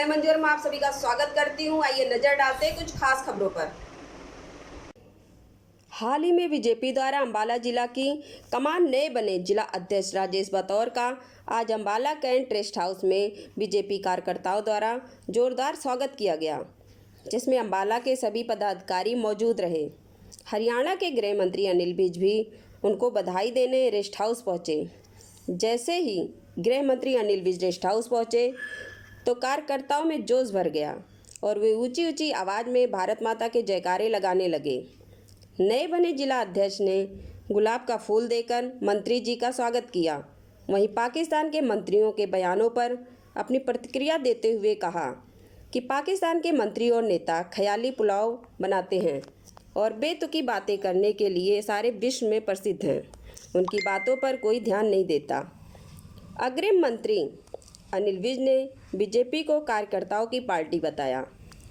मैं मंजूर आप सभी का स्वागत करती हूँ। आइए नजर डालते हैं कुछ खास खबरों पर। हाल ही में बीजेपी द्वारा अंबाला जिला की कमान नए बने जिला अध्यक्ष राजेश बतौर का आज अंबाला कैंट रेस्ट हाउस में बीजेपी कार्यकर्ताओं द्वारा जोरदार स्वागत किया गया, जिसमें अंबाला के सभी पदाधिकारी मौजूद रहे। हरियाणा के गृह मंत्री अनिल विज भी उनको बधाई देने रेस्ट हाउस पहुंचे। जैसे ही गृह मंत्री अनिल विज रेस्ट हाउस पहुंचे तो कार्यकर्ताओं में जोश भर गया और वे ऊंची ऊंची आवाज़ में भारत माता के जयकारे लगाने लगे। नए बने जिला अध्यक्ष ने गुलाब का फूल देकर मंत्री जी का स्वागत किया। वहीं पाकिस्तान के मंत्रियों के बयानों पर अपनी प्रतिक्रिया देते हुए कहा कि पाकिस्तान के मंत्री और नेता ख्याली पुलाव बनाते हैं और बेतुकी बातें करने के लिए सारे विश्व में प्रसिद्ध हैं। उनकी बातों पर कोई ध्यान नहीं देता। अग्रिम मंत्री अनिल विज ने बीजेपी को कार्यकर्ताओं की पार्टी बताया।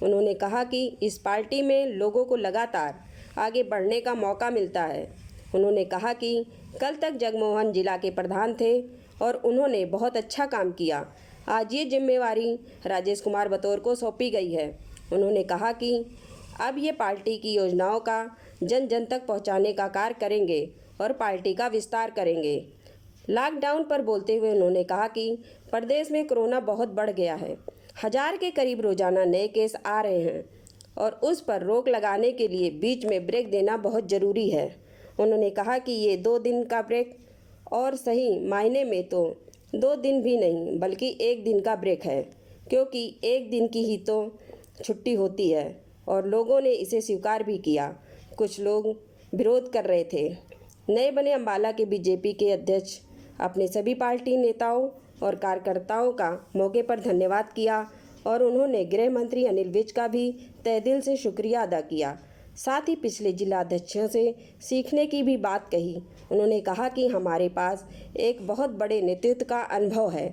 उन्होंने कहा कि इस पार्टी में लोगों को लगातार आगे बढ़ने का मौका मिलता है। उन्होंने कहा कि कल तक जगमोहन जिला के प्रधान थे और उन्होंने बहुत अच्छा काम किया। आज ये जिम्मेवारी राजेश कुमार बतौर को सौंपी गई है। उन्होंने कहा कि अब ये पार्टी की योजनाओं का जन जन तक पहुँचाने का कार्य करेंगे और पार्टी का विस्तार करेंगे। लॉकडाउन पर बोलते हुए उन्होंने कहा कि प्रदेश में कोरोना बहुत बढ़ गया है। 1000 के करीब रोजाना नए केस आ रहे हैं और उस पर रोक लगाने के लिए बीच में ब्रेक देना बहुत ज़रूरी है। उन्होंने कहा कि ये 2 दिन का ब्रेक और सही मायने में तो 2 दिन भी नहीं बल्कि 1 दिन का ब्रेक है, क्योंकि 1 दिन की ही तो छुट्टी होती है और लोगों ने इसे स्वीकार भी किया। कुछ लोग विरोध कर रहे थे। नए बने अंबाला के बीजेपी के अध्यक्ष अपने सभी पार्टी नेताओं और कार्यकर्ताओं का मौके पर धन्यवाद किया और उन्होंने गृह मंत्री अनिल विज का भी तहे दिल से शुक्रिया अदा किया। साथ ही पिछले जिला अध्यक्षों से सीखने की भी बात कही। उन्होंने कहा कि हमारे पास एक बहुत बड़े नेतृत्व का अनुभव है।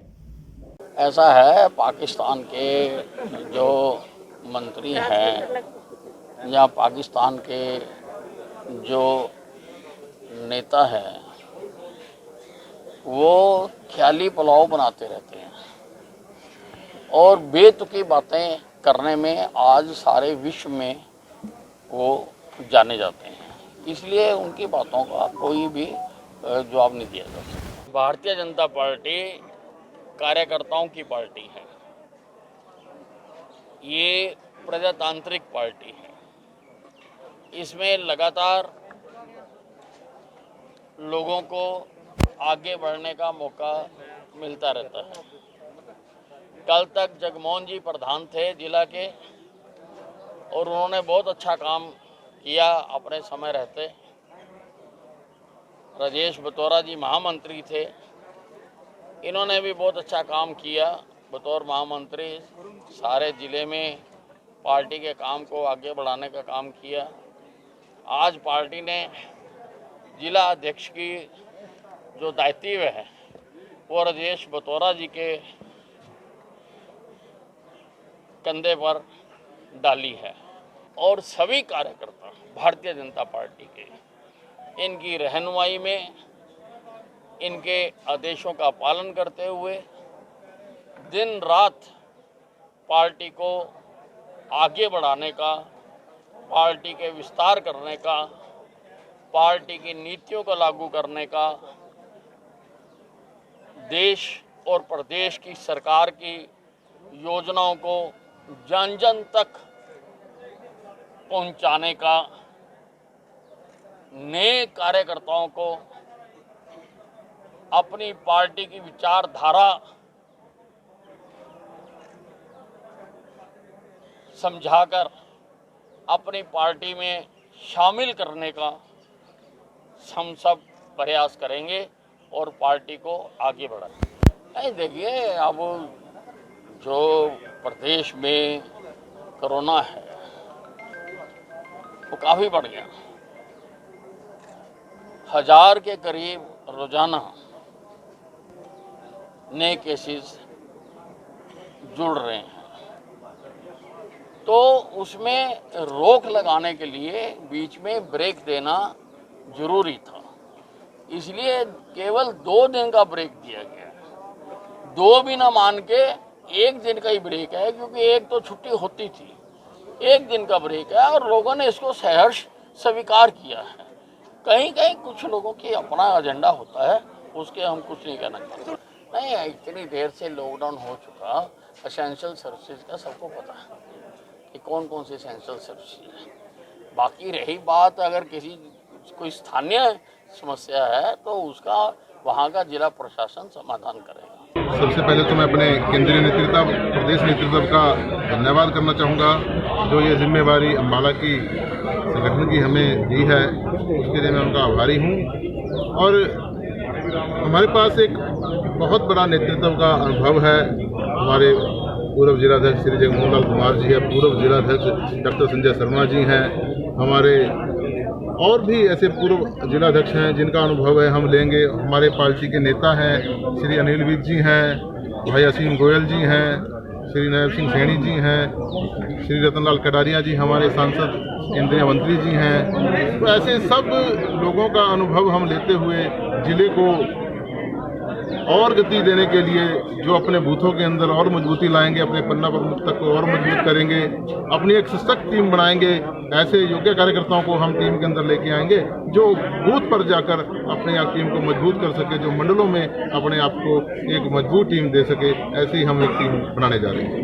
ऐसा है, पाकिस्तान के जो मंत्री हैं या पाकिस्तान के जो नेता हैं वो ख्याली पुलाव बनाते रहते हैं और बेतुकी बातें करने में आज सारे विश्व में वो जाने जाते हैं। इसलिए उनकी बातों का कोई भी जवाब नहीं दिया जा सकता। भारतीय जनता पार्टी कार्यकर्ताओं की पार्टी है। ये प्रजातांत्रिक पार्टी है। इसमें लगातार लोगों को आगे बढ़ने का मौका मिलता रहता है। कल तक जगमोहन जी प्रधान थे जिला के और उन्होंने बहुत अच्छा काम किया अपने समय रहते। राजेश बतौर जी महामंत्री थे, इन्होंने भी बहुत अच्छा काम किया बतौर महामंत्री। सारे ज़िले में पार्टी के काम को आगे बढ़ाने का काम किया। आज पार्टी ने जिला अध्यक्ष की जो दायित्व है वो राजेश बतौर जी के कंधे पर डाली है और सभी कार्यकर्ता भारतीय जनता पार्टी के इनकी रहनुमाई में, इनके आदेशों का पालन करते हुए दिन रात पार्टी को आगे बढ़ाने का, पार्टी के विस्तार करने का, पार्टी की नीतियों को लागू करने का, देश और प्रदेश की सरकार की योजनाओं को जन जन तक पहुंचाने का, नए कार्यकर्ताओं को अपनी पार्टी की विचारधारा समझाकर अपनी पार्टी में शामिल करने का हम सब प्रयास करेंगे और पार्टी को आगे बढ़ाएंगे। देखिए, अब जो प्रदेश में कोरोना है वो काफ़ी बढ़ गया। 1000 के करीब रोजाना नए केसेस जुड़ रहे हैं, तो उसमें रोक लगाने के लिए बीच में ब्रेक देना जरूरी था। इसलिए केवल 2 दिन का ब्रेक दिया गया। 2 भी ना मान के एक दिन का ही ब्रेक है, क्योंकि एक तो छुट्टी होती थी, एक दिन का ब्रेक है और लोगों ने इसको सहर्ष स्वीकार किया है। कहीं कहीं कुछ लोगों की अपना एजेंडा होता है, उसके हम कुछ नहीं कहना चाहते। नहीं, इतनी देर से लॉकडाउन हो चुका, एसेंशियल सर्विसेज का सबको पता है कि कौन कौन सी एसेंशियल सर्विसेज है। बाकी रही बात अगर किसी कोई स्थानीय समस्या है तो उसका वहाँ का जिला प्रशासन समाधान करेगा। सबसे पहले तो मैं अपने केंद्रीय नेतृत्व, प्रदेश नेतृत्व का धन्यवाद करना चाहूँगा, जो ये जिम्मेवारी अम्बाला की संगठन की हमें दी है, उसके लिए मैं उनका आभारी हूँ। और हमारे पास एक बहुत बड़ा नेतृत्व का अनुभव है। हमारे पूर्व जिलाध्यक्ष श्री जगमोहन लाल कुमार जी है, पूर्व जिलाध्यक्ष डॉक्टर संजय शर्मा जी हैं, हमारे और भी ऐसे पूर्व जिलाध्यक्ष हैं जिनका अनुभव है हम लेंगे। हमारे पार्टी के नेता हैं श्री अनिल विज जी हैं, भाई असीम गोयल जी हैं, श्री नैब सिंह सैनी जी हैं, श्री रतनलाल कटारिया जी हमारे सांसद केंद्रीय मंत्री जी हैं। तो ऐसे सब लोगों का अनुभव हम लेते हुए जिले को और गति देने के लिए जो अपने बूथों के अंदर और मजबूती लाएंगे, अपने पन्ना प्रमुख तक को और मजबूत करेंगे, अपनी एक सशक्त टीम बनाएंगे। ऐसे योग्य कार्यकर्ताओं को हम टीम के अंदर लेके आएंगे जो बूथ पर जाकर अपने आप टीम को मजबूत कर सके, जो मंडलों में अपने आप को एक मजबूत टीम दे सके। ऐसे ही हम एक टीम बनाने जा रहे हैं।